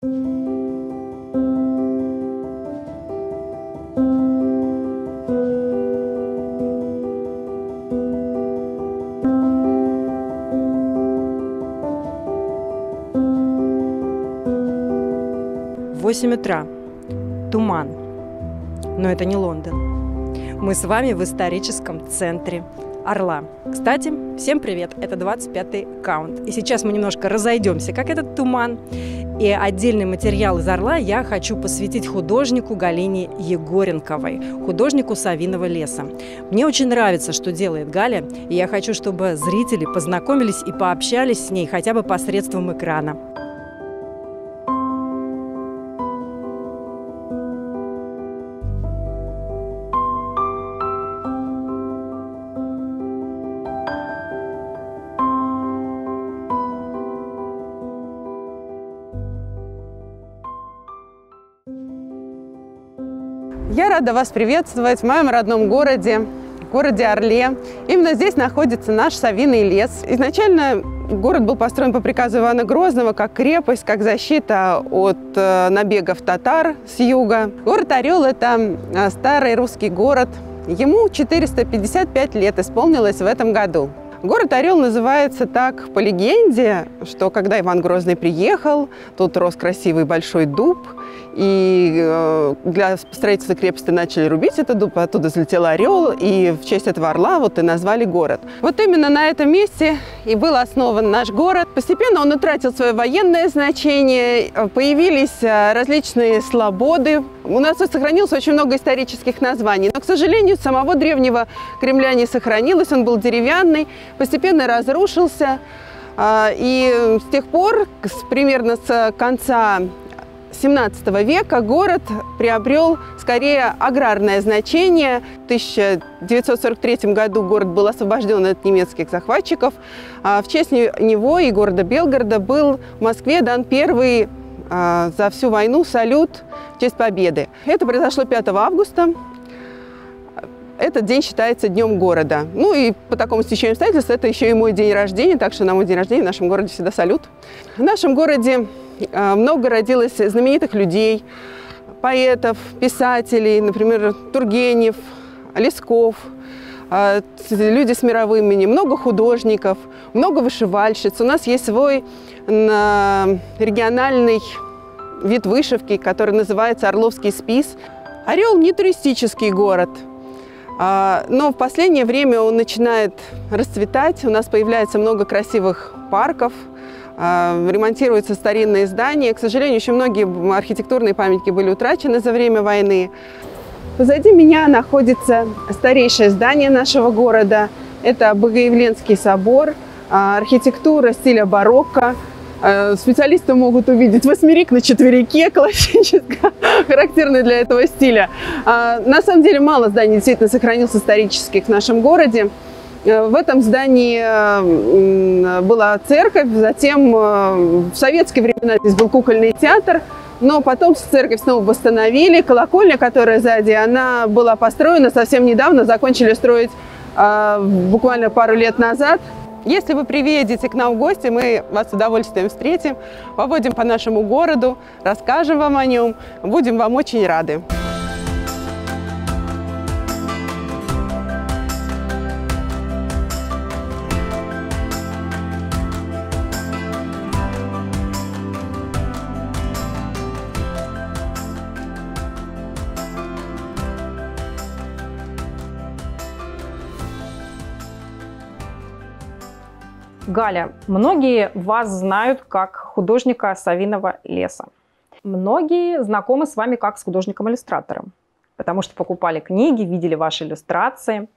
В 8 утра. Туман. Но это не Лондон. Мы с вами в историческом центре Орла. Кстати, всем привет! Это 25-й каунт. И сейчас мы немножко разойдемся, как этот туман. И отдельный материал из Орла я хочу посвятить художнику Галине Егоренковой, художнику Савиного леса. Мне очень нравится, что делает Галя, и я хочу, чтобы зрители познакомились и пообщались с ней хотя бы посредством экрана. Я рада вас приветствовать в моем родном городе Орле. Именно здесь находится наш Савиный лес. Изначально город был построен по приказу Ивана Грозного как крепость, как защита от набегов татар с юга. Город Орел – это старый русский город. Ему 455 лет исполнилось в этом году. Город Орел называется так по легенде, что когда Иван Грозный приехал, тут рос красивый большой дуб, и для строительства крепости начали рубить этот дуб, оттуда взлетел орел, и в честь этого орла вот и назвали город. Вот именно на этом месте и был основан наш город. Постепенно он утратил свое военное значение, появились различные слободы. У нас сохранилось очень много исторических названий, но, к сожалению, самого древнего Кремля не сохранилось, он был деревянный, постепенно разрушился, и с тех пор, примерно с конца 17 века, город приобрел скорее аграрное значение. В 1943 году город был освобожден от немецких захватчиков. В честь него и города Белгорода был в Москве дан первый за всю войну салют в честь победы. Это произошло 5 августа. Этот день считается днем города. Ну и по такому стечению обстоятельств это еще и мой день рождения, так что на мой день рождения в нашем городе всегда салют. В нашем городе много родилось знаменитых людей, поэтов, писателей, например, Тургенев, Лесков, люди с мировым именем, много художников, много вышивальщиц. У нас есть свой региональный вид вышивки, который называется Орловский спис. Орел не туристический город, но в последнее время он начинает расцветать. У нас появляется много красивых парков, ремонтируются старинные здания. К сожалению, еще многие архитектурные памятники были утрачены за время войны. Позади меня находится старейшее здание нашего города. Это Богоявленский собор, архитектура стиля барокко. Специалисты могут увидеть восьмерик на четверике, классическая, характерный для этого стиля. На самом деле мало зданий действительно сохранилось исторических в нашем городе. В этом здании была церковь, затем в советские времена здесь был кукольный театр, но потом церковь снова восстановили. Колокольня, которая сзади, она была построена совсем недавно, закончили строить буквально пару лет назад. Если вы приедете к нам в гости, мы вас с удовольствием встретим, поводим по нашему городу, расскажем вам о нем, будем вам очень рады. Галя, многие вас знают как художника Савиного леса. Многие знакомы с вами как с художником-иллюстратором, потому что покупали книги, видели ваши иллюстрации.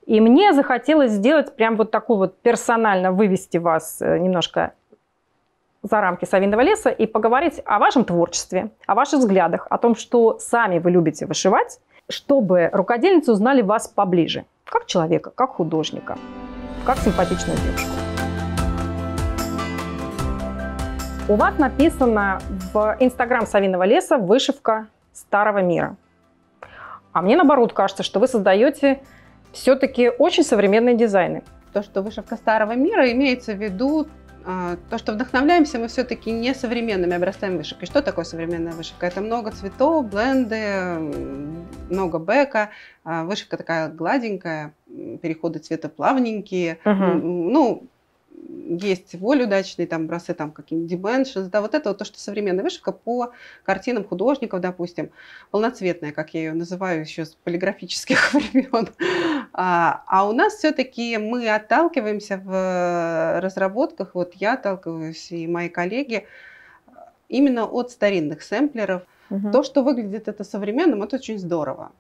И мне захотелось сделать прям вот такую вот персонально, вывести вас немножко за рамки Савиного леса и поговорить о вашем творчестве, о ваших взглядах, о том, что сами вы любите вышивать, чтобы рукодельницы узнали вас поближе, как человека, как художника, как симпатичную девушку. У вас написано в Инстаграм Савиного леса вышивка старого мира. А мне наоборот кажется, что вы создаете все-таки очень современные дизайны. То, что вышивка старого мира, имеется в виду То, что вдохновляемся мы все-таки не современными образцами вышивки. Что такое современная вышивка? Это много цветов, бленды, много бэка. Вышивка такая гладенькая, переходы цвета плавненькие. Ну, есть волюдачные, там, образцы, там, какие-нибудь dimensions, да, вот это вот то, что современная вышивка по картинам художников, допустим, полноцветная, как я ее называю еще с полиграфических времен. А у нас все-таки мы отталкиваемся в разработках, вот я отталкиваюсь и мои коллеги, именно от старинных сэмплеров. То, что выглядит это современным, это очень здорово.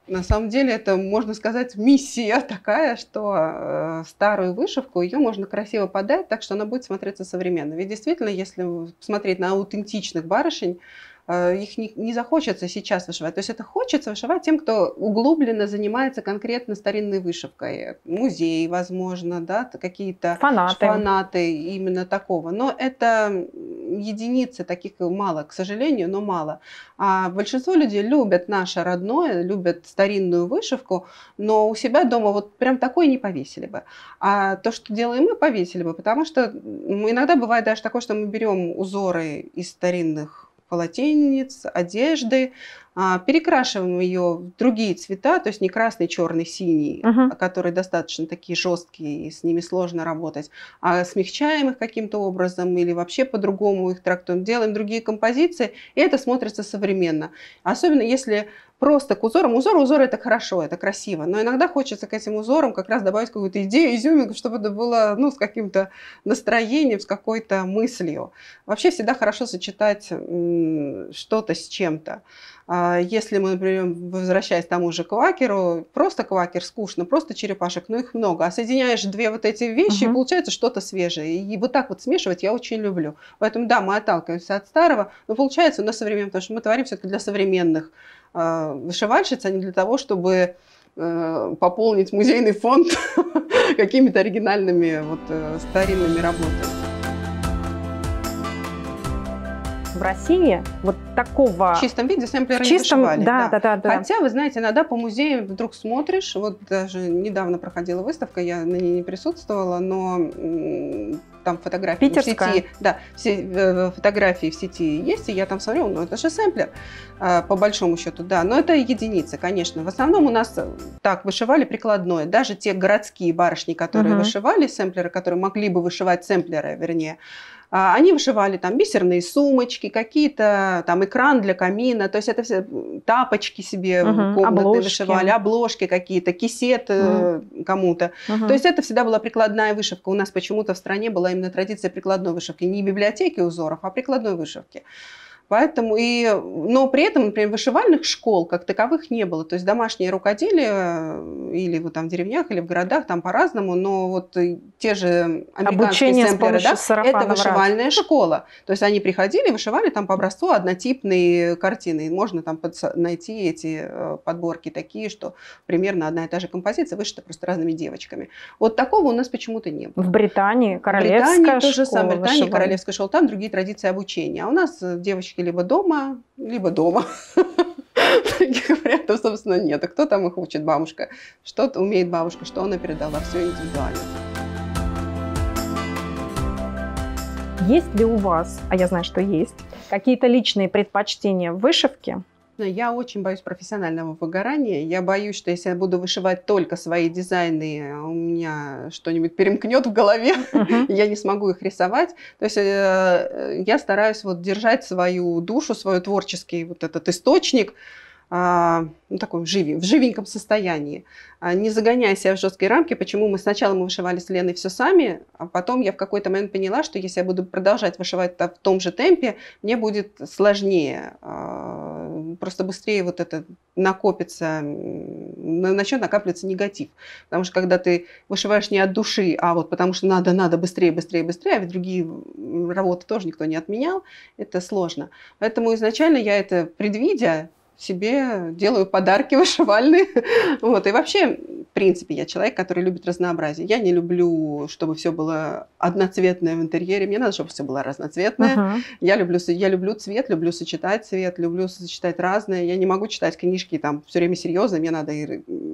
На самом деле это, можно сказать, миссия такая, что старую вышивку, ее можно красиво подать, так что она будет смотреться современно. Ведь действительно, если смотреть на аутентичных барышень, их не захочется сейчас вышивать. То есть это хочется вышивать тем, кто углубленно занимается конкретно старинной вышивкой. Музей, возможно, да, какие-то фанаты именно такого. Но это единицы, таких мало, к сожалению, но мало. А большинство людей любят наше родное, любят старинную вышивку, но у себя дома вот прям такое не повесили бы. А то, что делаем мы, повесили бы, потому что иногда бывает даже такое, что мы берем узоры из старинных полотенец, одежды, перекрашиваем ее в другие цвета, то есть не красный, черный, синий, которые достаточно такие жесткие, и с ними сложно работать, а смягчаем их каким-то образом или вообще по-другому их трактуем, делаем другие композиции, и это смотрится современно. Особенно если просто к узорам. Узор это хорошо, это красиво, но иногда хочется к этим узорам как раз добавить какую-то идею, изюминку, чтобы это было с каким-то настроением, с какой-то мыслью. Вообще всегда хорошо сочетать что-то с чем-то. Если мы, например, возвращаясь к тому же квакеру, просто квакер скучно, просто черепашек, но их много. А соединяешь две вот эти вещи, и получается что-то свежее. И вот так вот смешивать я очень люблю. Поэтому да, мы отталкиваемся от старого, но получается у нас современно, потому что мы творим все-таки для современных вышивальщиц, а не для того, чтобы пополнить музейный фонд какими-то оригинальными старинными работами. В России вот такого... В чистом виде сэмплеры не вышивали. Да. Хотя, вы знаете, иногда по музеям вдруг смотришь, вот даже недавно проходила выставка, я на ней не присутствовала, но там фотографии в сети, да, все фотографии в сети есть, и я там смотрю, это же сэмплер, по большому счету, да, но это единицы, конечно. В основном у нас так вышивали прикладное, даже те городские барышни, которые вышивали сэмплеры, которые могли бы вышивать сэмплеры, вернее, они вышивали там бисерные сумочки, какие-то там экран для камина, то есть это все тапочки себе комнатные вышивали, обложки какие-то, кисет кому-то. То есть это всегда была прикладная вышивка. У нас почему-то в стране была именно традиция прикладной вышивки, не библиотеки узоров, а прикладной вышивки. Поэтому но при этом, например, вышивальных школ как таковых не было. То есть домашнее рукоделие или там в деревнях, или в городах, там по-разному, но вот те же американские сэмплеры, да, это вышивальная школа. То есть они приходили и вышивали там по образцу однотипные картины. И можно там найти эти подборки такие, что примерно одна и та же композиция вышита просто разными девочками. Вот такого у нас почему-то не было. В Британии королевская школа. То же самое. В Британии королевская школа, там другие традиции обучения. А у нас девочки либо дома, либо дома. Таких вариантов, собственно, нет. А кто там их учит? Бабушка. Что умеет бабушка, что она передала? Все индивидуально. Есть ли у вас, а я знаю, что есть, какие-то личные предпочтения в вышивке? Я очень боюсь профессионального выгорания. Я боюсь, что если я буду вышивать только свои дизайны, у меня что-нибудь перемкнет в голове, я не смогу их рисовать. То есть я стараюсь держать свою душу, свой творческий этот источник таком в живеньком состоянии, не загоняя себя в жесткие рамки. Почему мы сначала вышивали с Леной все сами, а потом я в какой-то момент поняла, что если я буду продолжать вышивать в том же темпе, мне будет сложнее, просто быстрее это накопится, начнет накапливаться негатив. Потому что когда ты вышиваешь не от души, а потому что надо быстрее, а ведь другие работы тоже никто не отменял, это сложно. Поэтому изначально я это предвидя, себе делаю подарки вышивальные. Вот. И вообще, в принципе, я человек, который любит разнообразие. Я не люблю, чтобы все было одноцветное в интерьере. Мне надо, чтобы все было разноцветное. Я люблю цвет, люблю сочетать цвет, люблю сочетать разное. Я не могу читать книжки там все время серьезно. Мне надо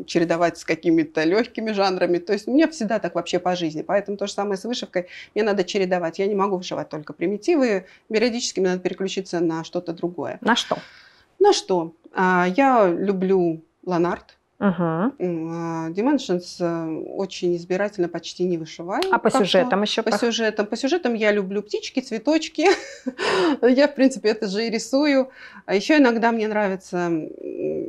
чередовать с какими-то легкими жанрами. То есть у меня всегда так вообще по жизни. Поэтому то же самое с вышивкой. Мне надо чередовать. Я не могу вышивать только примитивы. Периодически мне надо переключиться на что-то другое. На что? На что? Я люблю Ланарт. Dimensions очень избирательно почти не вышиваю. А по сюжетам еще? По сюжетам я люблю птички, цветочки. Я, в принципе, это же и рисую. А еще иногда мне нравятся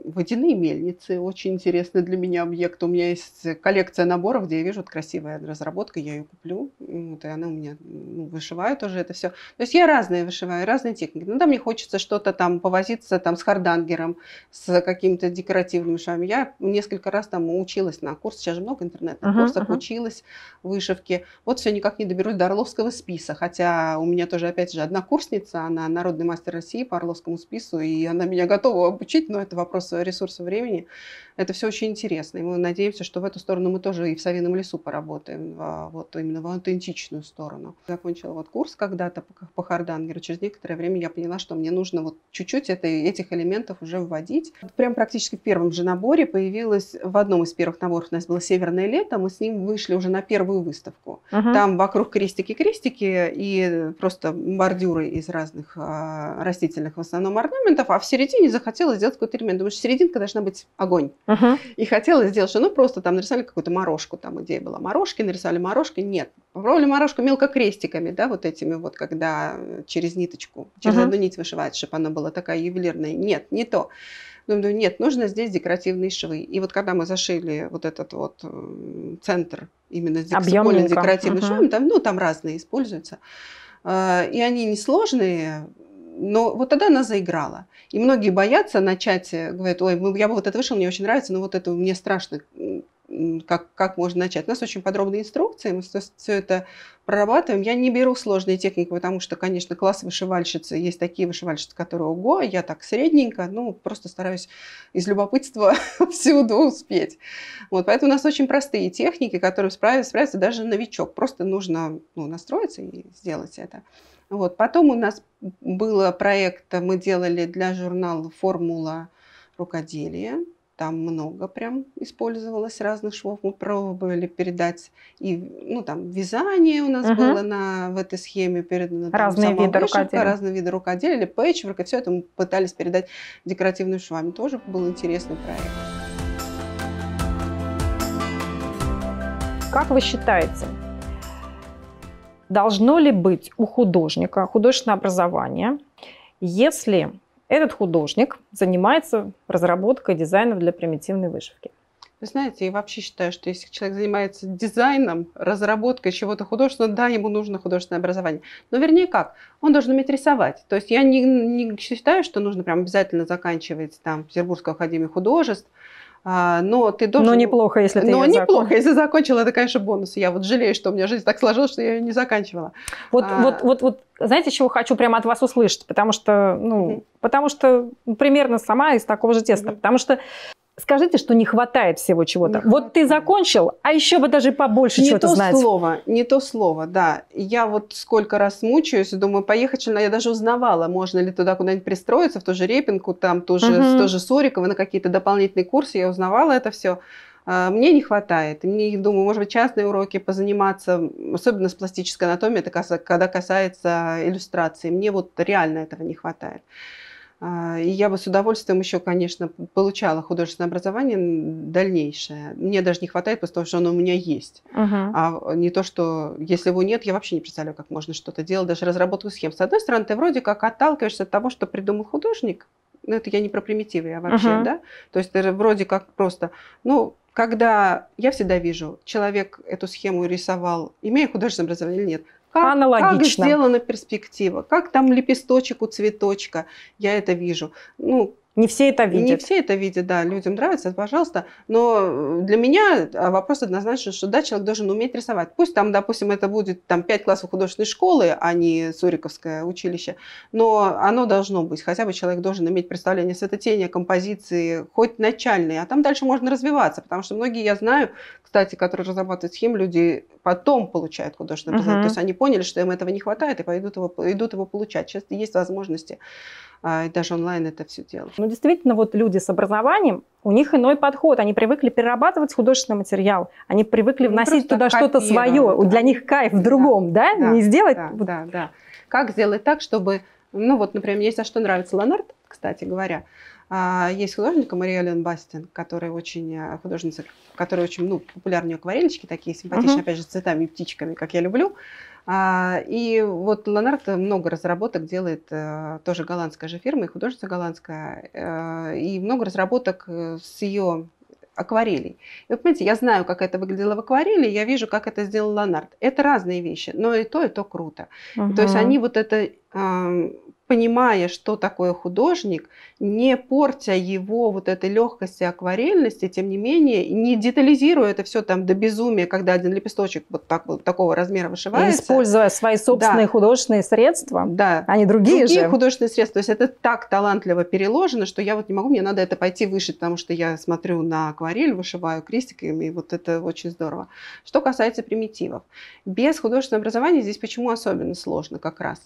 водяные мельницы. Очень интересный для меня объект. У меня есть коллекция наборов, где я вижу красивая разработка, я ее куплю. Вот, и она у меня вышиваю тоже это все. То есть я разные вышиваю, разные техники. Иногда мне хочется что-то там повозиться там, с хардангером, с какими-то декоративными швами. Я несколько раз там училась на курс, сейчас же много интернетных курсов, училась вышивке. Вот все никак не доберусь до Орловского списа, хотя у меня тоже, опять же, однокурсница, она народный мастер России по Орловскому спису, и она меня готова обучить, но это вопрос ресурса времени. Это все очень интересно, и мы надеемся, что в эту сторону мы тоже и в Савином лесу поработаем, вот именно в аутентичную сторону. Закончила вот курс когда-то по хардангеру, через некоторое время я поняла, что мне нужно вот чуть-чуть этих элементов уже вводить. Прям практически в первом же наборе появилась, в одном из первых наборов у нас было «Северное лето», мы с ним вышли уже на первую выставку. Там вокруг крестики и просто бордюры из разных растительных в основном орнаментов, а в середине захотела сделать какой-то элемент. Думаю, что серединка должна быть огонь. И хотела сделать, что просто там нарисовали какую-то морожку, там идея была морожки, нарисовали морожки. Нет, попробовали морожку мелкокрестиками, да, вот этими вот, когда через ниточку, через одну нить вышивать, чтобы она была такая ювелирная. Нет, не то. Думаю, нет, нужно здесь декоративные швы. И вот когда мы зашили вот этот вот центр именно с декоративным швом, там разные используются, и они несложные, но вот тогда она заиграла. И многие боятся начать, говорят, ой, я бы вот это вышел, мне очень нравится, но вот это мне страшно, как можно начать. У нас очень подробные инструкции, мы все это прорабатываем. Я не беру сложные техники, потому что, конечно, класс вышивальщицы, есть такие вышивальщицы, которые ого, я так средненько, просто стараюсь из любопытства всюду успеть. Вот, поэтому у нас очень простые техники, которые справится даже новичок. Просто нужно настроиться и сделать это. Вот. Потом у нас был проект, мы делали для журнала «Формула рукоделия». Там много прям использовалось разных швов. Мы пробовали передать и вязание у нас было в этой схеме. Разные виды рукоделия. Разные виды рукоделия, или пэтчворк. И все это мы пытались передать декоративными швами. Тоже был интересный проект. Как вы считаете, должно ли быть у художника художественное образование, если этот художник занимается разработкой дизайнов для примитивной вышивки? Вы знаете, я вообще считаю, что если человек занимается дизайном, разработкой чего-то художественного, да, ему нужно художественное образование. Но вернее как? Он должен уметь рисовать. То есть я не считаю, что нужно прям обязательно заканчивать там Петербургскую академию художеств. Но ты должен... Но неплохо, если ты если закончила, это, конечно, бонус. Я вот жалею, что у меня жизнь так сложилась, что я ее не заканчивала. Вот, знаете, чего хочу прямо от вас услышать? Потому что примерно сама из такого же теста. Потому что скажите, что не хватает всего чего-то. Вот ты закончил, а еще бы даже побольше чего-то знать. Не то слово, да. Я вот сколько раз мучаюсь, думаю, поехать, что я даже узнавала, можно ли туда куда-нибудь пристроиться, в ту же Репинку, там тоже Суриково, на какие-то дополнительные курсы, я узнавала это все. Мне не хватает. Мне, думаю, может быть, частные уроки позаниматься, особенно с пластической анатомией, это когда касается иллюстрации. Мне вот реально этого не хватает. И я бы с удовольствием еще, конечно, получала художественное образование дальнейшее. Мне даже не хватает, потому что оно у меня есть. А не то, что если его нет, я вообще не представляю, как можно что-то делать, даже разработку схем. С одной стороны, ты вроде как отталкиваешься от того, что придумал художник. Это я не про примитивы, а вообще, да? То есть это вроде как просто... Когда я всегда вижу, человек эту схему рисовал, имея художественное образование или нет, как сделана перспектива, как там лепесточек у цветочка, я это вижу. Не все это видят. Не все это видят, да, людям нравится, пожалуйста. Но для меня вопрос однозначно, что да, человек должен уметь рисовать. Пусть там, допустим, это будет там 5 классов художественной школы, а не Суриковское училище, но оно должно быть. Хотя бы человек должен иметь представление светотения, композиции, хоть начальные, а там дальше можно развиваться, потому что многие, я знаю, кстати, которые разрабатывают схемы, люди потом получают художественное образование. То есть они поняли, что им этого не хватает, и идут его получать. Сейчас есть возможности и даже онлайн это все делать. Ну, действительно, вот люди с образованием, у них иной подход. Они привыкли перерабатывать художественный материал, они привыкли вносить туда что-то свое. Да. Для них кайф в другом, да? Не сделать... Да. Как сделать так, чтобы... Ну, вот, например, мне за что нравится Леонард, кстати говоря. Есть художник Мария Элен Бастин, которая очень художница, которая очень популярные акварельчики такие симпатичные, опять же, с цветами и птичками, как я люблю. И вот Леонард много разработок делает, тоже голландская же фирма, и художница голландская, и много разработок с ее акварелей. И вы понимаете, я знаю, как это выглядело в акварели, я вижу, как это сделал Леонард. Это разные вещи, но и то круто. То есть они вот это... понимая, что такое художник, не портя его вот этой легкости, акварельности, тем не менее, не детализируя это все там до безумия, когда один лепесточек вот такого размера вышивается. И используя свои собственные художественные средства, а не другие же. Художественные средства. То есть это так талантливо переложено, что я вот не могу, мне надо это пойти вышить, потому что я смотрю на акварель, вышиваю крестиками, и вот это очень здорово. Что касается примитивов. Без художественного образования здесь почему особенно сложно как раз?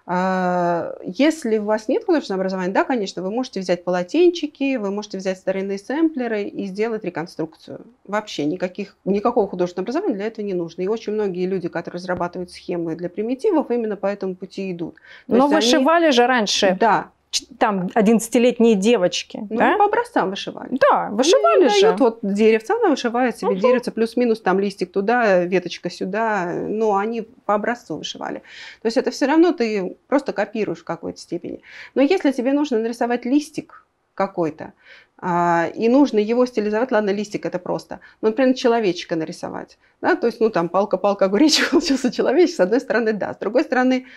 Если у вас нет художественного образования, да, конечно, вы можете взять полотенчики, вы можете взять старинные сэмплеры и сделать реконструкцию. Вообще никакого художественного образования для этого не нужно. И очень многие люди, которые разрабатывают схемы для примитивов, именно по этому пути идут. Но вышивали же раньше. Да. Там 11-летние девочки. Ну, да? По образцам вышивали. Да, вышивали же. Дают, вот деревца, она вышивает себе деревце, плюс-минус, там листик туда, веточка сюда, но они по образцу вышивали. То есть это все равно ты просто копируешь в какой-то степени. Но если тебе нужно нарисовать листик какой-то, и нужно его стилизовать, ладно, листик это просто, но, например, человечка нарисовать, да, то есть, там, палка-палка, огуречек, получился человечек, с одной стороны, да, с другой стороны,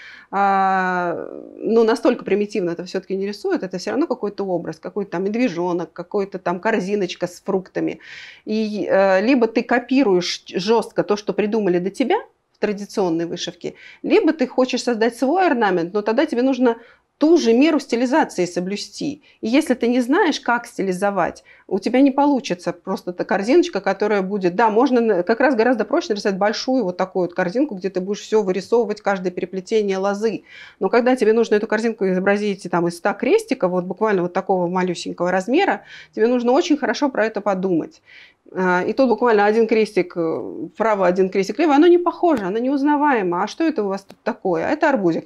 настолько примитивно это все-таки не рисует, это все равно какой-то образ, какой-то там медвежонок, какой-то там корзиночка с фруктами, и либо ты копируешь жестко то, что придумали до тебя в традиционной вышивке, либо ты хочешь создать свой орнамент, но тогда тебе нужно ту же меру стилизации соблюсти. И если ты не знаешь, как стилизовать, у тебя не получится просто эта корзиночка, которая будет... Да, можно как раз гораздо проще нарисовать большую вот такую вот корзинку, где ты будешь все вырисовывать, каждое переплетение лозы. Но когда тебе нужно эту корзинку изобразить там, из 100 крестиков, вот буквально вот такого малюсенького размера, тебе нужно очень хорошо про это подумать. И тут буквально один крестик вправо, один крестик влево, оно не похоже, оно неузнаваемо. А что это у вас тут такое? Это арбузик.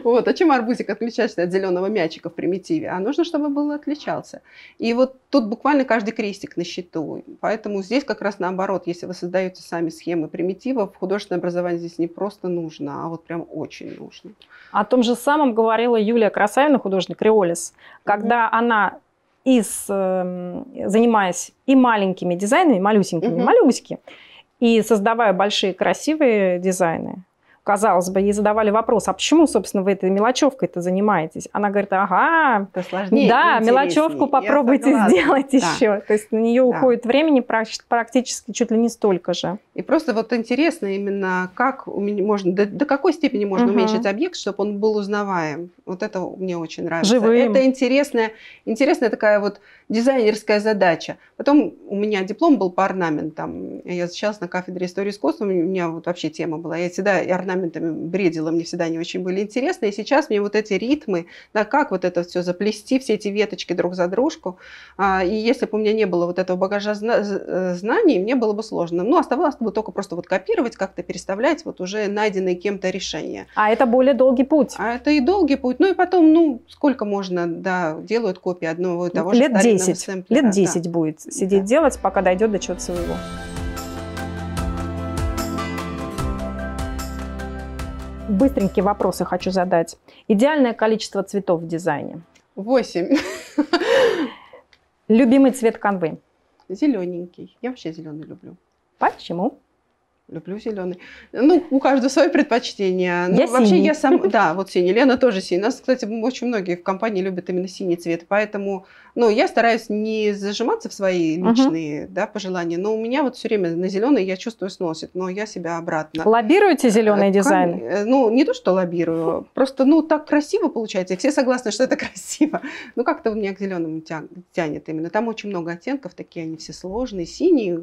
Вот, а чем арбузик отличается от зеленого мячика в примитиве? А нужно, чтобы был отличался. И вот тут буквально каждый крестик на счету. Поэтому здесь как раз наоборот, если вы создаете сами схемы примитивов, художественное образование здесь не просто нужно, а вот прям очень нужно. О том же самом говорила Юлия Красавина, художник Риолис, когда она занимаясь и маленькими дизайнами, малюсенькими, и создавая большие красивые дизайны, казалось бы, ей задавали вопрос, а почему, собственно, вы этой мелочевкой-то занимаетесь? Она говорит, ага, это сложнее, да, мелочевку попробуйте сделать еще. То есть на нее уходит времени практически чуть ли не столько же. И просто вот интересно именно, как можно, до какой степени можно уменьшить объект, чтобы он был узнаваем. Вот это мне очень нравится. Живым. Это интересная такая вот дизайнерская задача. Потом у меня диплом был по орнаментам. Я защищалась на кафедре истории искусства. У меня вот вообще тема была. Я всегда и орнаментами бредила, мне всегда не очень были интересны. И сейчас мне вот эти ритмы, да, как вот это все заплести, все эти веточки друг за дружку. И если бы у меня не было вот этого багажа знаний, мне было бы сложно. Ну, оставалось бы только просто вот копировать, как-то переставлять вот уже найденные кем-то решения. А это более долгий путь. А это и долгий путь. Ну и потом, сколько можно, да, делают копии одного и того же старинного сэмплера. Лет 10 будет сидеть делать, пока дойдет до чего-то своего. Быстренькие вопросы хочу задать. Идеальное количество цветов в дизайне? 8. Любимый цвет канвы? Зелененький. Я вообще зеленый люблю. Почему? Люблю зеленый. Ну, у каждого свое предпочтение. Ну, Я вообще синий. я сам, да, вот синий. Лена тоже синий. У нас, кстати, очень многие в компании любят именно синий цвет, поэтому, ну, я стараюсь не зажиматься в свои личные, да, пожелания, но у меня вот все время на зеленый, я чувствую, сносит, но я себя обратно. Лоббируете зеленые дизайны? Ну, не то, что лоббирую, просто, ну, так красиво получается, и все согласны, что это красиво. Ну, как-то у меня к зеленому тянет именно. Там очень много оттенков, такие они все сложные, синие.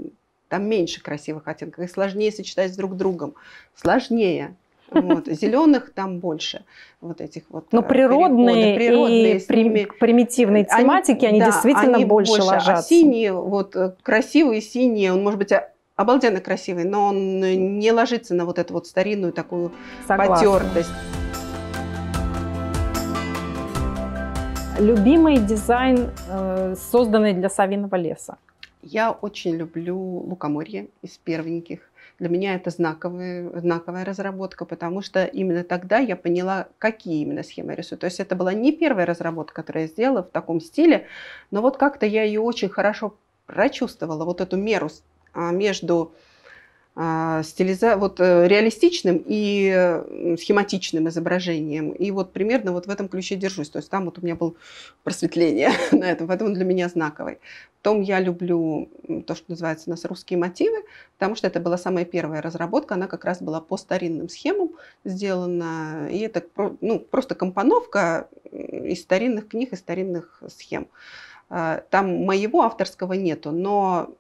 Там меньше красивых оттенков, их сложнее сочетать друг с другом. Сложнее. Вот. Зеленых там больше. Вот этих вот. Но природные и примитивные тематики, они да, действительно они больше ложатся. А синие, вот красивые синие, он может быть обалденно красивый, но он не ложится на вот эту вот старинную такую потертость. Любимый дизайн, созданный для совиного леса? Я очень люблю лукоморье из первеньких. Для меня это знаковая разработка, потому что именно тогда я поняла, какие именно схемы я рисую. То есть это была не первая разработка, которую я сделала в таком стиле, но вот как-то я ее очень хорошо прочувствовала, вот эту меру между реалистичным и схематичным изображением. И вот примерно вот в этом ключе держусь. То есть там вот у меня было просветление на этом, поэтому для меня знаковый. Потом я люблю то, что называется у нас русские мотивы, потому что это была самая первая разработка, она как раз была по старинным схемам сделана. И это просто компоновка из старинных книг, из старинных схем. Там моего авторского нету, но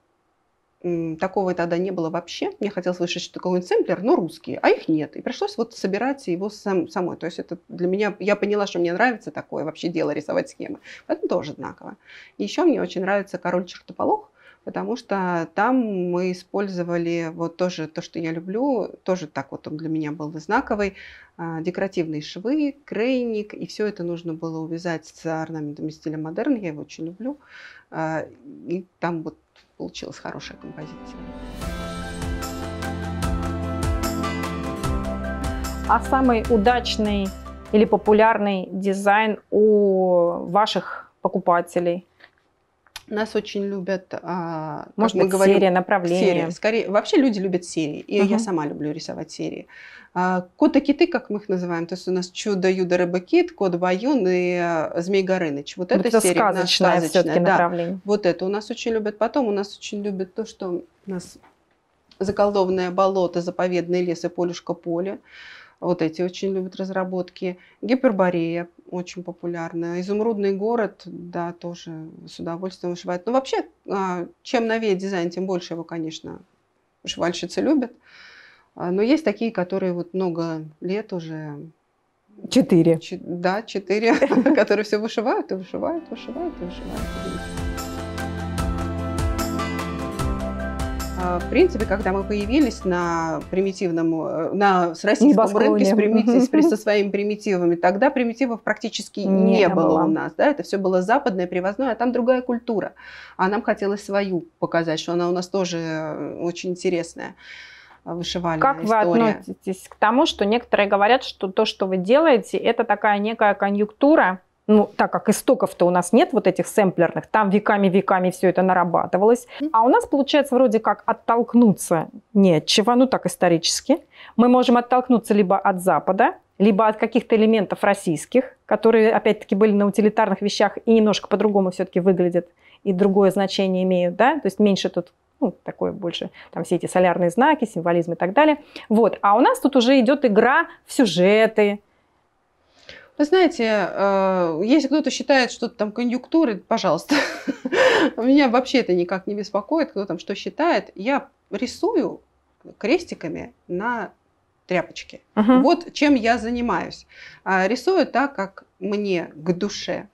такого тогда не было вообще. Мне хотелось слышать, что какой-нибудь сэмплер, но русские, а их нет. И пришлось вот собирать его самой. То есть это для меня, я поняла, что мне нравится такое вообще дело, рисовать схемы. Поэтому тоже знаково. И еще мне очень нравится «Король чертополох», потому что там мы использовали вот тоже то, что я люблю, тоже так вот он для меня был знаковый, декоративные швы, крейник, и все это нужно было увязать с орнаментами стиля модерн, я его очень люблю. И там вот получилась хорошая композиция. А самый удачный или популярный дизайн у ваших покупателей? Нас очень любят, может быть, серия, направление. Скорее, вообще люди любят серии, и я сама люблю рисовать серии. Коты-киты, как мы их называем, то есть у нас Чудо-Юдо Рыба-Кит, Кот Баюн и Змей Горыныч. Вот эта серия сказочное все-таки направление. Вот это у нас очень любят. Потом у нас очень любят то, что у нас заколдованное болото, заповедный лес и полюшка поле. Вот эти очень любят разработки. Гиперборея очень популярная. Изумрудный город, да, тоже с удовольствием вышивают. Но вообще, чем новее дизайн, тем больше его, конечно, вышивальщицы любят. Но есть такие, которые вот много лет уже... 4. Да, 4, которые все вышивают и вышивают, вышивают и вышивают. В принципе, когда мы появились на примитивном, с российском рынке со своими примитивами, тогда примитивов практически не было у нас. Да? Это все было западное, привозное, а там другая культура. А нам хотелось свою показать, что она у нас тоже очень интересная. Вышивальная как история. Вы относитесь к тому, что некоторые говорят, что то, что вы делаете, это такая некая конъюнктура, ну, так как истоков-то у нас нет вот этих сэмплерных, там веками все это нарабатывалось, а у нас получается вроде как оттолкнуться не от чего, ну так исторически. Мы можем оттолкнуться либо от Запада, либо от каких-то элементов российских, которые опять-таки были на утилитарных вещах и немножко по-другому все-таки выглядят и другое значение имеют, да, то есть меньше тут такое больше, там все эти солярные знаки, символизм и так далее. Вот. А у нас тут уже идет игра в сюжеты. Вы знаете, если кто-то считает, что там конъюнктуры, пожалуйста. Меня вообще это никак не беспокоит, кто там что считает. Я рисую крестиками на тряпочке. Вот чем я занимаюсь. Рисую так, как мне к душе,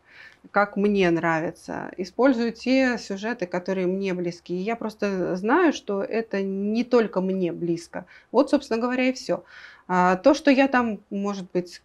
как мне нравится. Использую те сюжеты, которые мне близки. И я просто знаю, что это не только мне близко. Вот, собственно говоря, и все. То, что я там, может быть,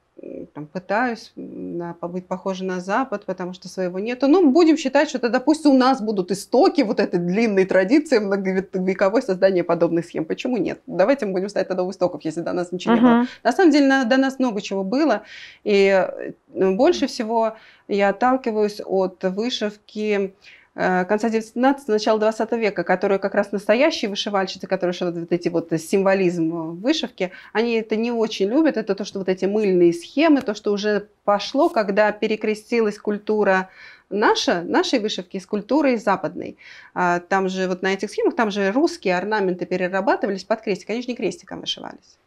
там, пытаюсь быть похожа на Запад, потому что своего нету. Ну, будем считать, что тогда пусть у нас будут истоки вот этой длинной традиции многовековой создания подобных схем. Почему нет? Давайте мы будем ставить тогда у истоков, если до нас ничего не было. На самом деле, до нас много чего было. И больше всего я отталкиваюсь от вышивки конца 19-го, начала 20 века, которые как раз настоящие вышивальщицы, которые шьют вот эти вот символизм вышивки, они это не очень любят. Это то, что вот эти мыльные схемы, то, что уже пошло, когда перекрестилась культура нашей вышивки с культурой западной. Там же вот на этих схемах, там же русские орнаменты перерабатывались под крестик, они же не крестиком вышивались.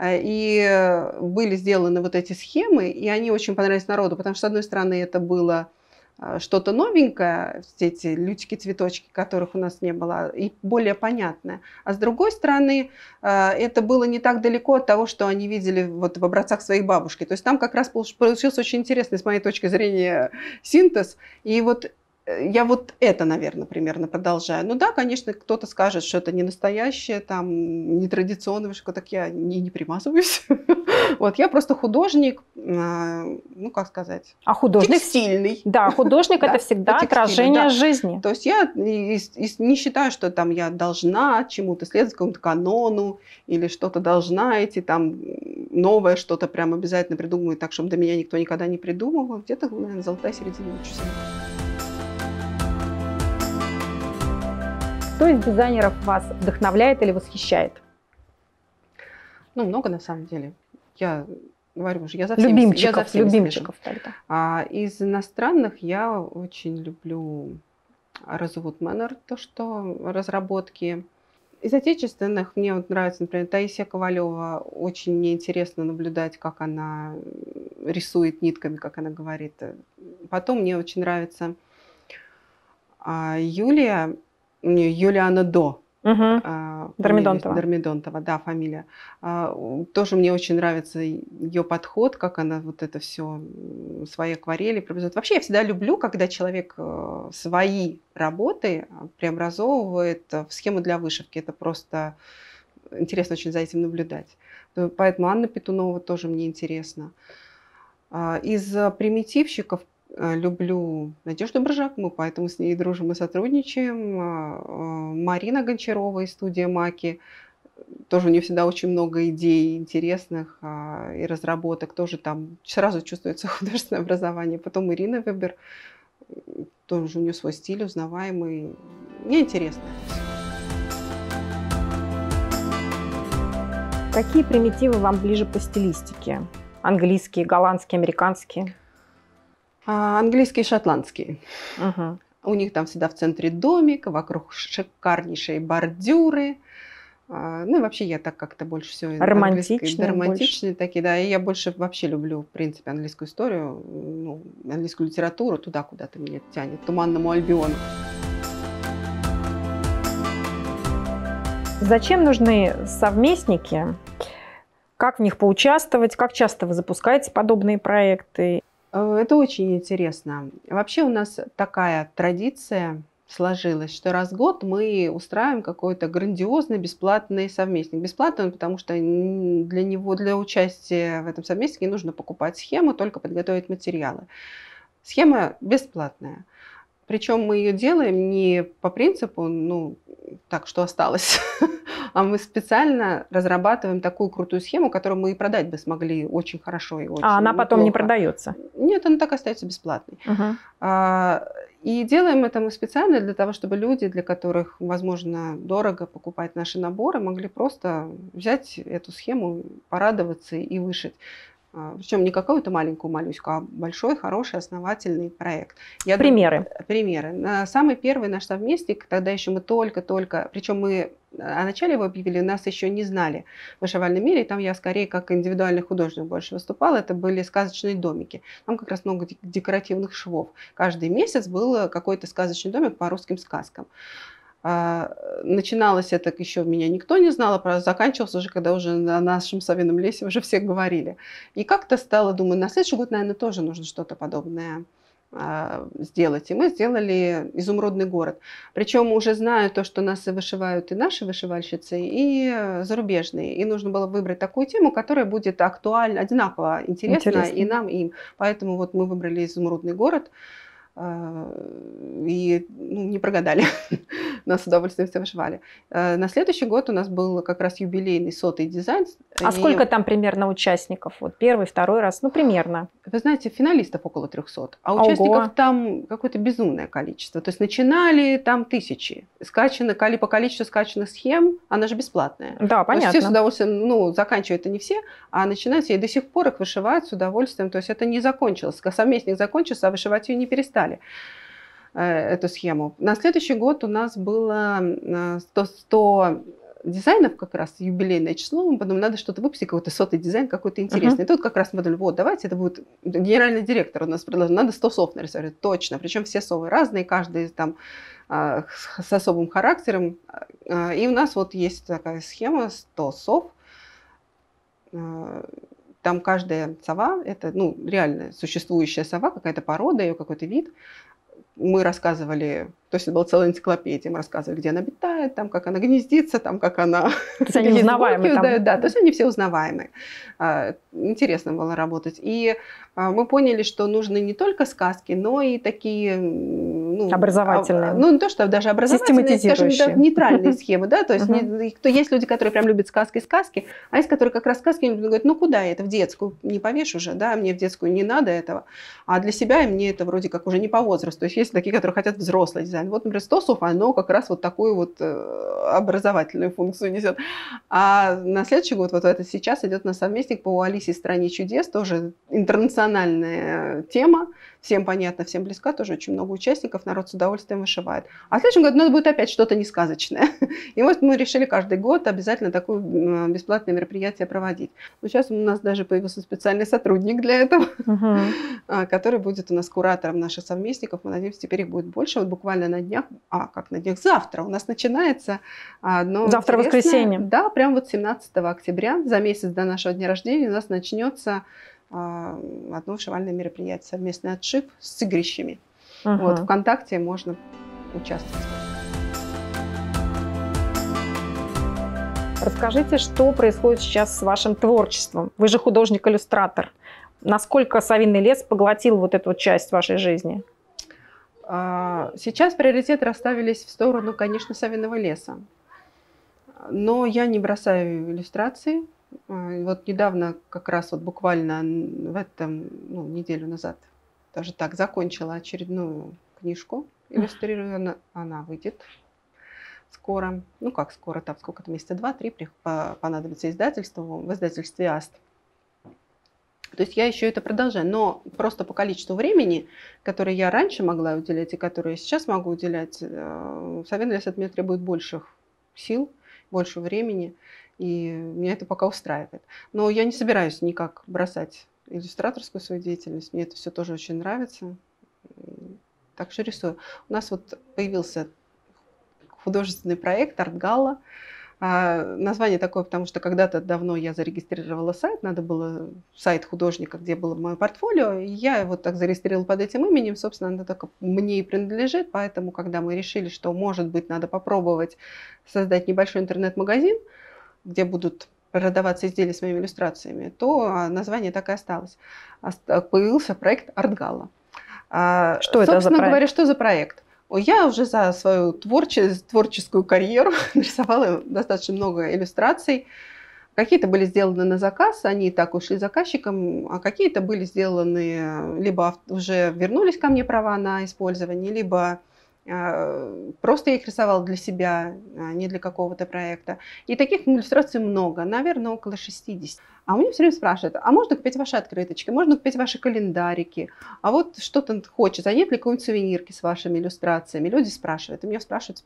И были сделаны вот эти схемы, и они очень понравились народу, потому что, с одной стороны, это было что-то новенькое, эти лютики-цветочки, которых у нас не было, и более понятное. А с другой стороны, это было не так далеко от того, что они видели вот в образцах своей бабушки. То есть там как раз получился очень интересный, с моей точки зрения, синтез. И вот я вот это, наверное, примерно продолжаю. Ну да, конечно, кто-то скажет, что это не настоящее, там, нетрадиционная вышивка, так я не примазываюсь. Вот, я просто художник, ну, как сказать, а художник, текстильный. Да, художник – это всегда отражение жизни. То есть я не считаю, что там я должна чему-то следовать, какому-то канону, или что-то должна идти, там, новое что-то прям обязательно придумывать так, чтобы до меня никто никогда не придумывал. Где-то, наверное, золотая середина учусь. Кто из дизайнеров вас вдохновляет или восхищает? Ну, много на самом деле. Я говорю уже, я за всеми. Любимчиков тогда. Из иностранных я очень люблю Rosewood Manor, то, что разработки. Из отечественных мне вот нравится, например, Таисия Ковалева. Очень мне интересно наблюдать, как она рисует нитками, как она говорит. Потом мне очень нравится Юлиана До. Дормидонтова, да, фамилия. Тоже мне очень нравится ее подход, как она вот это все, свои акварели преобразует. Вообще я всегда люблю, когда человек свои работы преобразовывает в схему для вышивки. Это просто интересно очень за этим наблюдать. Поэтому Анна Петунова тоже мне интересна. Из примитивщиков люблю Надежду Брыжак, мы поэтому с ней дружим и сотрудничаем. Марина Гончарова из студии Маки. Тоже у нее всегда очень много идей интересных и разработок. Тоже там сразу чувствуется художественное образование. Потом Ирина Вебер. Тоже у нее свой стиль узнаваемый. Мне интересно. Какие примитивы вам ближе по стилистике? Английские, голландские, американские? Английские и шотландские. Угу. У них там всегда в центре домик, вокруг шикарнейшие бордюры. Ну и вообще я так как-то больше все романтичные такие, да. И я больше вообще люблю, в принципе, английскую историю, ну, английскую литературу, туда куда-то меня тянет, к Туманному Альбиону. Зачем нужны совместники? Как в них поучаствовать? Как часто вы запускаете подобные проекты? Это очень интересно. Вообще у нас такая традиция сложилась, что раз в год мы устраиваем какой-то грандиозный бесплатный совместник. Бесплатный он, потому что для участия в этом совместнике не нужно покупать схему, только подготовить материалы. Схема бесплатная. Причем мы ее делаем не по принципу, ну, так, что осталось, а мы специально разрабатываем такую крутую схему, которую мы и продать бы смогли очень хорошо и очень А она потом неплохо. Не продается? Нет, она так остается бесплатной. И делаем это мы специально для того, чтобы люди, для которых, возможно, дорого покупать наши наборы, могли просто взять эту схему, порадоваться и вышить. Причем не какую-то маленькую моллюску, а большой, хороший, основательный проект. Примеры. Примеры. Самый первый наш совместник, тогда еще мы только-только, причем мы о начале его объявили, нас еще не знали в вышивальном мире, и там я скорее как индивидуальный художник больше выступала, это были сказочные домики. Там как раз много декоративных швов. Каждый месяц был какой-то сказочный домик по русским сказкам. Начиналось это еще, меня никто не знал, заканчивалось уже, когда уже на нашем Савином лесе уже все говорили. И как-то стало, думаю, на следующий год, наверное, тоже нужно что-то подобное сделать. И мы сделали «Изумрудный город». Причем уже знаю то, что нас и вышивают и наши вышивальщицы, и зарубежные. И нужно было выбрать такую тему, которая будет актуальна, одинаково интересна и нам, и им. Поэтому вот мы выбрали «Изумрудный город». И не прогадали, нас с удовольствием все вышивали. На следующий год у нас был как раз юбилейный 100-й дизайн. А сколько там примерно участников? Вот первый, второй раз, примерно. Вы знаете, финалистов около 300, а участников там какое-то безумное количество. То есть начинали там тысячи. По количеству скачанных схем, она же бесплатная. Да, понятно. Все с удовольствием, заканчивают не все, а начинают все, и до сих пор их вышивают с удовольствием. То есть это не закончилось. Совместник закончился, а вышивать ее не перестали, эту схему. На следующий год у нас было 100 дизайнов, как раз юбилейное число. Мы подумали, надо что-то выпустить, какой-то 100-й дизайн, какой-то интересный. И тут как раз мы подумали, давайте, это будет генеральный директор у нас предложил, надо 100 сов нарисовать. Точно, причем все совы разные, каждый там с особым характером. И у нас вот есть такая схема 100 сов. Там каждая сова, это реально существующая сова, какая-то порода, ее какой-то вид. Мы рассказывали, то есть это была целая энциклопедия, мы рассказывали, где она обитает, там, как она гнездится, там, как она... То есть они узнаваемые? Да, то есть они все узнаваемые. Интересно было работать. И мы поняли, что нужны не только сказки, но и такие... образовательные. Не то, что даже образовательные, скажем, нейтральные схемы. Да? То есть есть люди, которые прям любят сказки, а есть, которые как раз сказки говорят, куда я это в детскую не повешу уже, да, мне в детскую не надо этого. А для себя мне это вроде как уже не по возрасту. То есть есть такие, которые хотят взрослый дизайн. Вот, например, 100 сов, оно как раз вот такую вот образовательную функцию несет. А на следующий год, вот это сейчас идет на совместник по Алисе в стране чудес, тоже интернациональная тема, всем понятно, всем близка, тоже очень много участников, народ с удовольствием вышивает. А в следующем году надо будет опять что-то несказочное. И вот мы решили каждый год обязательно такое бесплатное мероприятие проводить. Но сейчас у нас даже появился специальный сотрудник для этого, который будет у нас куратором наших совместников. Мы надеемся, теперь их будет больше. Вот буквально на днях, завтра у нас начинается одно завтра воскресенье. Да, прямо вот 17 октября, за месяц до нашего дня рождения, у нас начнется одно вышивальное мероприятие, совместный отшив с игрищами. Вот, ВКонтакте можно участвовать. Расскажите, что происходит сейчас с вашим творчеством? Вы же художник-иллюстратор. Насколько «Совиный лес» поглотил вот эту часть вашей жизни? Сейчас приоритеты расставились в сторону, конечно, «Совиного леса». Но я не бросаю иллюстрации. Вот недавно, как раз вот буквально в этом, неделю назад, даже так, закончила очередную книжку иллюстрированную. Она выйдет скоро. Как скоро, там сколько-то, месяца 2-3 понадобится издательству, в издательстве «Аст». То есть я еще это продолжаю, но просто по количеству времени, которое я раньше могла уделять и которое я сейчас могу уделять, «Совиный лес» от меня требует больших сил, больше времени, и меня это пока устраивает. Но я не собираюсь никак бросать иллюстраторскую свою деятельность, мне это все тоже очень нравится, так что рисую. У нас вот появился художественный проект «Артгалла». Название такое, потому что когда-то давно я зарегистрировала сайт, надо было сайт художника, где было мое портфолио, и я его так зарегистрировала под этим именем, собственно, оно только мне и принадлежит, поэтому, когда мы решили, что, может быть, надо попробовать создать небольшой интернет-магазин, где будут продаваться изделия с моими иллюстрациями, то название так и осталось. Появился проект «Артгалла». Что это за проект? Собственно говоря, что за проект? Я уже за свою творческую карьеру нарисовала достаточно много иллюстраций. Какие-то были сделаны на заказ, они и так ушли заказчикам, а какие-то были сделаны, либо уже вернулись ко мне права на использование, либо просто я их рисовала для себя, не для какого-то проекта. И таких иллюстраций много, наверное, около 60. А у меня все время спрашивают, а можно купить ваши открыточки, можно купить ваши календарики, а вот что-то хочется, а нет ли какой-нибудь сувенирки с вашими иллюстрациями? Люди спрашивают, и меня спрашивают.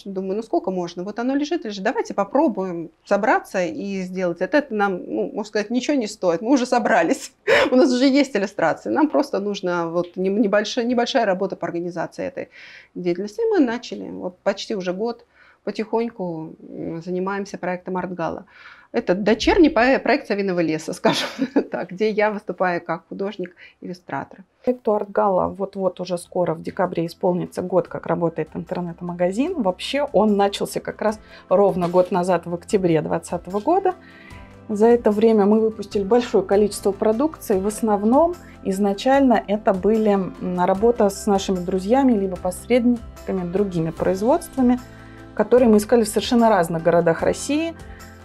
Думаю, сколько можно? Вот оно лежит, давайте попробуем собраться и сделать. Это нам, можно сказать, ничего не стоит, мы уже собрались, у нас уже есть иллюстрации, нам просто нужна вот небольшая работа по организации этой деятельности. И мы начали, вот почти уже год потихоньку занимаемся проектом «Артгалла». Это дочерний проект «Совиного леса», скажем так, где я выступаю как художник-иллюстратор. Проекту «Артгалла» вот уже скоро, в декабре, исполнится год, как работает интернет-магазин. Вообще он начался как раз ровно год назад, в октябре 2020 года. За это время мы выпустили большое количество продукции. В основном изначально это были работа с нашими друзьями, либо посредниками, другими производствами, которые мы искали в совершенно разных городах России.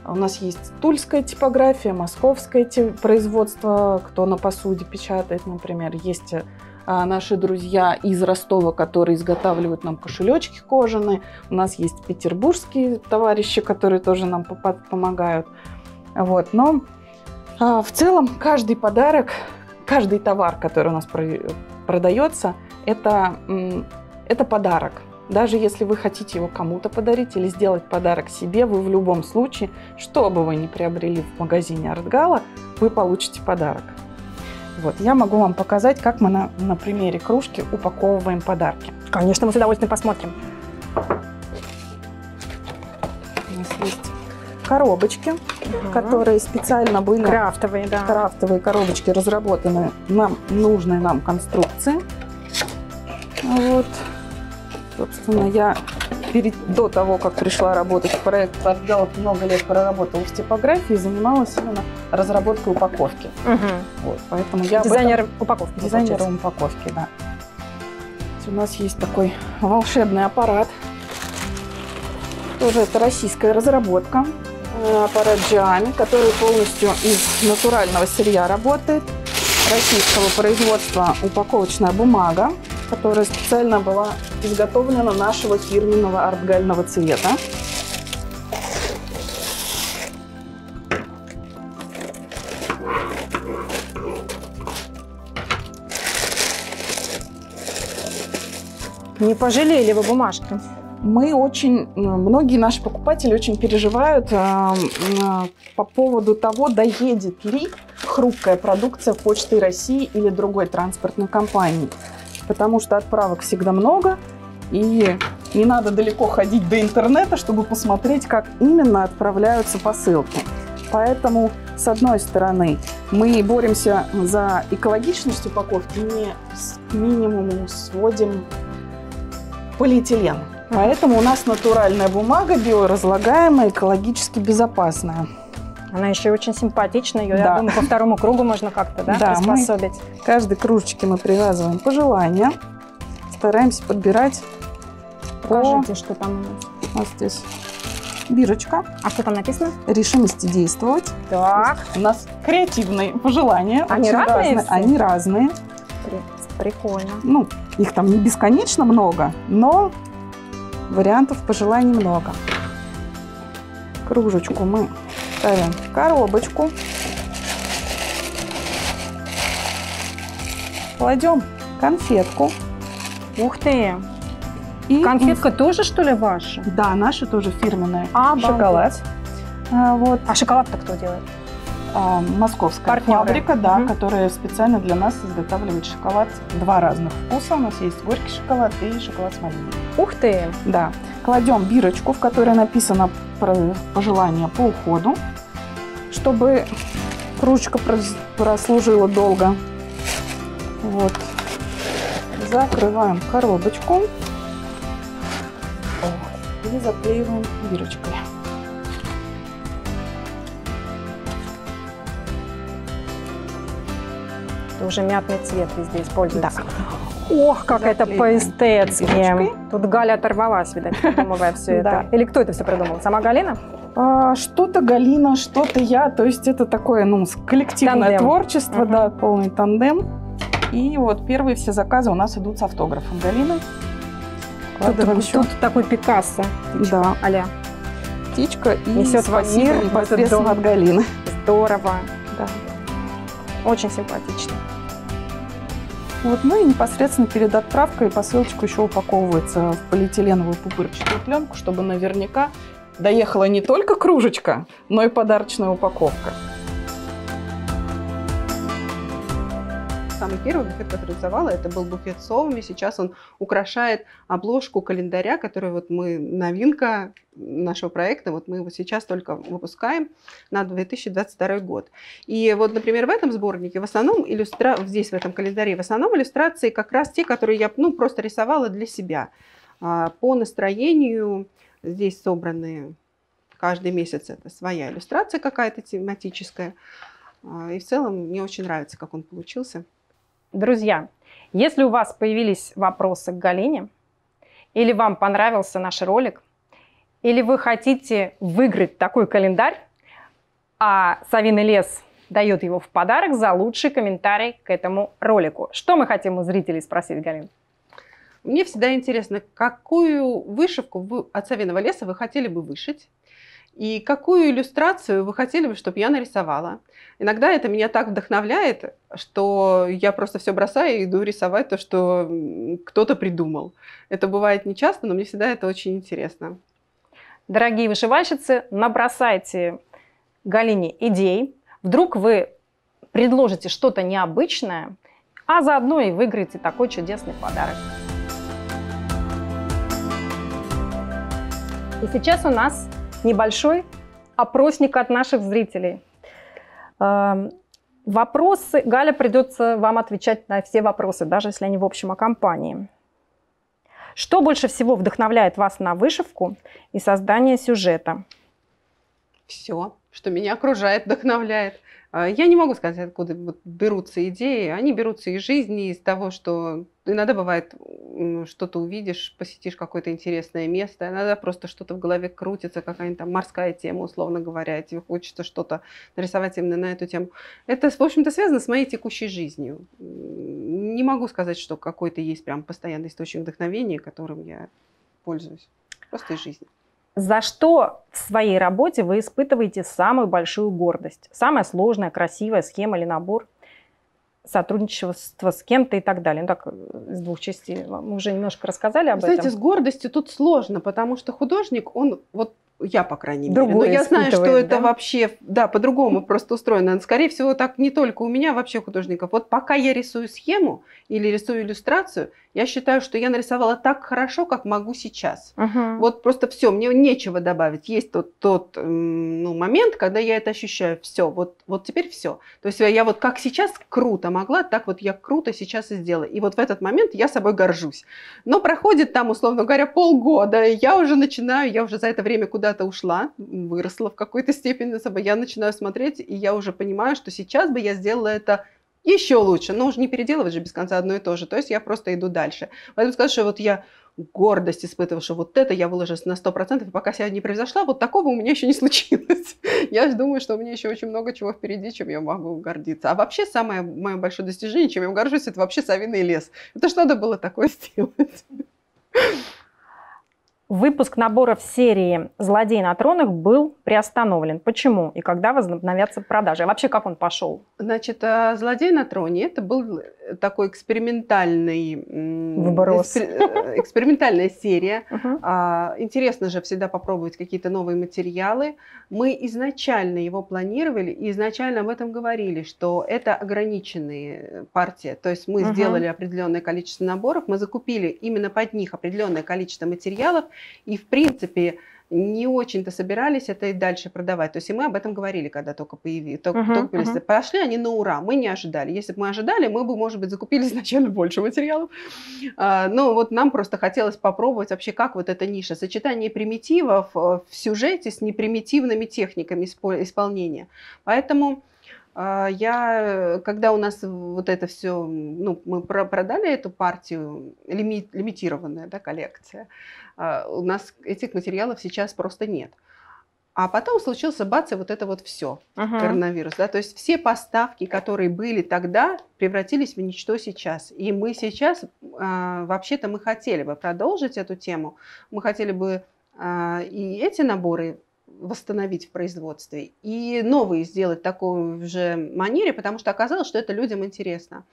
У нас есть тульская типография, московское производство, кто на посуде печатает, например. Есть наши друзья из Ростова, которые изготавливают нам кошелечки кожаные. У нас есть петербургские товарищи, которые тоже нам помогают. Вот. Но в целом каждый подарок, каждый товар, который у нас продается, это подарок. Даже если вы хотите его кому-то подарить или сделать подарок себе, вы в любом случае, что бы вы ни приобрели в магазине Артгала, вы получите подарок. Вот. Я могу вам показать, как мы на примере кружки упаковываем подарки. Конечно, мы с удовольствием посмотрим. У нас есть коробочки, которые специально были... Крафтовые, да. Крафтовые коробочки, разработаны на нужной нам конструкции. Вот. Собственно, я до того, как пришла работать в проект Артгала, много лет проработала в типографии и занималась именно разработкой упаковки. Вот, поэтому я дизайнер упаковки. Дизайнером упаковки, да. У нас есть такой волшебный аппарат. Тоже это российская разработка. Аппарат Xiaomi, который полностью из натурального сырья работает. Российского производства упаковочная бумага, которая специально была изготовлена нашего фирменного артгального цвета. Не пожалели вы бумажки? Многие наши покупатели очень переживают по поводу того, доедет ли хрупкая продукция Почты России или другой транспортной компании. Потому что отправок всегда много, и не надо далеко ходить до интернета, чтобы посмотреть, как именно отправляются посылки. Поэтому, с одной стороны, мы боремся за экологичность упаковки, не к минимуму сводим полиэтилен. Поэтому у нас натуральная бумага, биоразлагаемая, экологически безопасная. Она еще очень симпатичная. Ее, я думаю, по второму кругу можно как-то приспособить. К каждой кружечке мы привязываем пожелания. Стараемся подбирать. Покажите, что там у нас. У нас здесь бирочка. А что там написано? Решимости действовать. Так. У нас креативные пожелания. Они разные? Они разные. Прикольно. Ну, их там не бесконечно много, но вариантов пожеланий много. Кружечку мы ставим в коробочку. Кладем конфетку. Ух ты! И конфетка тоже, что ли, ваша? Да, наша тоже фирменная. Шоколад. Вот. А шоколад-то кто делает? Московская фабрика, да, которая специально для нас изготавливает шоколад. Два разных вкуса. У нас есть горький шоколад и шоколад с малиной. Ух ты! Да. Кладем бирочку, в которой написано пожелание по уходу, чтобы кружка прослужила долго. Вот. Закрываем коробочку и заклеиваем бирочкой. Это уже мятный цвет везде используется. Да. Ох, как это по-эстетски. Тут Галя оторвалась, видать, придумывая все это. Или кто это все придумал? Сама Галина? Что-то Галина, что-то я. То есть это такое, коллективное творчество, да, полный тандем. И вот первые все заказы у нас идут с автографом Галины. Тут такой Пикассо. Да. А-ля. Птичка и несет в мир непосредственно от Галины. Здорово. Да. Очень симпатично. Вот, ну и непосредственно перед отправкой посылочка еще упаковывается в полиэтиленовую пупырчатую пленку, чтобы наверняка доехала не только кружечка, но и подарочная упаковка. Самый первый буфет, который рисовала, это был буфет с совами. Сейчас он украшает обложку календаря, который вот мы, новинка нашего проекта, вот мы его сейчас только выпускаем на 2022 год. И вот, например, в этом сборнике в основном здесь в этом календаре в основном иллюстрации как раз те, которые я просто рисовала для себя. По настроению здесь собраны Каждый месяц это своя иллюстрация какая-то тематическая. И в целом мне очень нравится, как он получился. Друзья, если у вас появились вопросы к Галине, или вам понравился наш ролик, или вы хотите выиграть такой календарь, а «Совиный лес» дает его в подарок за лучший комментарий к этому ролику. Что мы хотим у зрителей спросить, Галина? Мне всегда интересно, какую вышивку от «Совиного леса» вы хотели бы вышить, и какую иллюстрацию вы хотели бы, чтобы я нарисовала. Иногда это меня так вдохновляет, что я просто все бросаю и иду рисовать то, что кто-то придумал. Это бывает нечасто, но мне всегда это очень интересно. Дорогие вышивальщицы, набросайте Галине идей. Вдруг вы предложите что-то необычное, а заодно и выиграете такой чудесный подарок. И сейчас у нас небольшой опросник от наших зрителей. Вопросы. Галя, придется вам отвечать на все вопросы, даже если они в общем о компании. Что больше всего вдохновляет вас на вышивку и создание сюжета? Все, что меня окружает, вдохновляет. Я не могу сказать, откуда берутся идеи. Они берутся из жизни, из того, что иногда бывает, что-то увидишь, посетишь какое-то интересное место, иногда просто что-то в голове крутится, какая-нибудь там морская тема, условно говоря, и тебе хочется что-то нарисовать именно на эту тему. Это, в общем-то, связано с моей текущей жизнью. Не могу сказать, что какой-то есть прям постоянный источник вдохновения, которым я пользуюсь. Просто из жизни. За что в своей работе вы испытываете самую большую гордость? Самая сложная, красивая схема или набор? Сотрудничество с кем-то и так далее. Ну, так, из двух частей. Мы уже немножко рассказали об этом. Знаете, с гордостью тут сложно, потому что художник, он, вот я, по крайней мере, другое но я знаю, что это да? вообще, да, по-другому просто устроено. Скорее всего, так не только у меня, вообще художников. Вот пока я рисую схему или рисую иллюстрацию, я считаю, что я нарисовала так хорошо, как могу сейчас. Вот просто все, мне нечего добавить. Есть тот момент, когда я это ощущаю. Все, вот теперь все. То есть я вот как сейчас круто могла, так вот я круто сейчас и сделала. И вот в этот момент я собой горжусь. Но проходит там, условно говоря, полгода, и я уже за это время куда-то ушла, выросла в какой-то степени на собой. Я начинаю смотреть, и я уже понимаю, что сейчас бы я сделала это еще лучше, но уже не переделывать же без конца одно и то же. То есть я просто иду дальше. Поэтому сказать, что вот я гордость испытывала, что вот это я выложилась на 100%, и пока себя не превзошла, вот такого у меня еще не случилось. Я думаю, что у меня еще очень много чего впереди, чем я могу гордиться. А вообще самое мое большое достижение, чем я горжусь, это вообще «Совиный лес». Это ж надо было такое сделать. Выпуск наборов серии «Злодей на тронах» был приостановлен. Почему? И когда возобновятся продажи? А вообще, как он пошел? Значит, «Злодей на троне» это был такой экспериментальная серия. Интересно же всегда попробовать какие-то новые материалы. Мы изначально его планировали и изначально об этом говорили, что это ограниченные партии. То есть мы сделали определенное количество наборов, мы закупили именно под них определенное количество материалов и, в принципе, не очень-то собирались это и дальше продавать. То есть и мы об этом говорили, когда только появились. Пошли они на ура, мы не ожидали. Если бы мы ожидали, мы бы, может быть, закупили изначально больше материалов. Но вот нам просто хотелось попробовать вообще, как вот эта ниша. Сочетание примитивов в сюжете с непримитивными техниками исполнения. Поэтому когда у нас вот это все, мы продали эту партию, лимитированная, да, коллекция, у нас этих материалов сейчас просто нет. А потом случился бац, и вот это вот все, коронавирус. Да? То есть все поставки, которые были тогда, превратились в ничто сейчас. И мы сейчас, вообще-то мы хотели бы продолжить эту тему, мы хотели бы и эти наборы восстановить в производстве и новые сделать в такой же манере, потому что оказалось, что это людям интересно.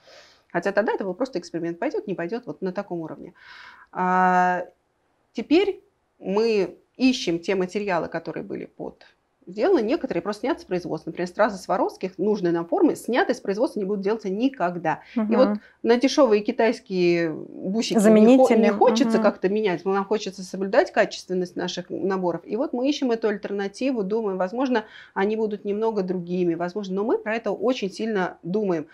Хотя тогда это был просто эксперимент. Пойдет, не пойдет, вот на таком уровне. Теперь мы ищем те материалы, которые были сделаны. Некоторые просто сняты с производства. Например, стразы Сваровских, нужные нам формы, сняты с производства, не будут делаться никогда. И вот на дешевые китайские бусики не хочется как-то менять. Нам хочется соблюдать качественность наших наборов. И вот мы ищем эту альтернативу, думаем, возможно, они будут немного другими, возможно, но мы про это очень сильно думаем.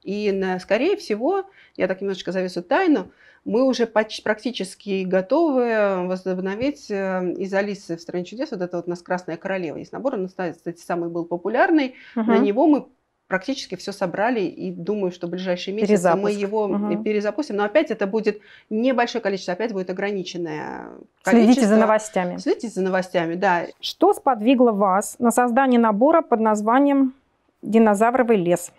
И, скорее всего, я так немножечко завесу тайну, мы уже практически готовы возобновить из «Алисы в стране чудес». Вот это вот у нас «Красная королева». Есть набор, он, кстати, самый был популярный. На него мы практически все собрали, и думаю, что в ближайшие месяцы мы его перезапустим. Но опять это будет небольшое количество, опять будет ограниченное количество. Следите за новостями. Следите за новостями, да. Что сподвигло вас на создание набора под названием «Динозавровый лес»?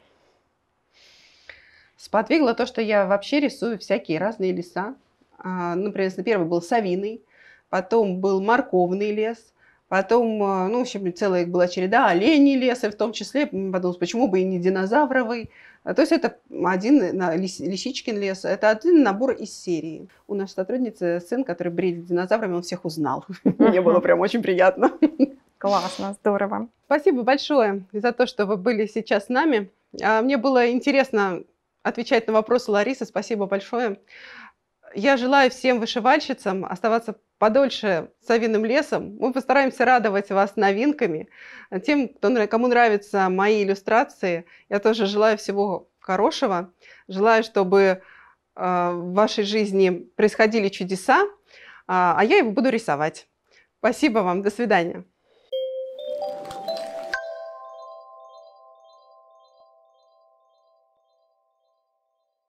Сподвигло то, что я вообще рисую всякие разные леса. Например, первый был совиный, потом был морковный лес, потом, ну, в общем, целая была череда оленей леса, в том числе, подумала, почему бы и не динозавровый. То есть это один Лисичкин лес, это один набор из серии. У нашей сотрудницы сын, который бредит динозаврами, он всех узнал. Мне было прям очень приятно. Классно, здорово. Спасибо большое за то, что вы были сейчас с нами. Мне было интересно отвечать на вопросы Ларисы. Спасибо большое. Я желаю всем вышивальщицам оставаться подольше совиным лесом. Мы постараемся радовать вас новинками. Тем, кому нравятся мои иллюстрации, я тоже желаю всего хорошего. Желаю, чтобы в вашей жизни происходили чудеса, а я его буду рисовать. Спасибо вам. До свидания.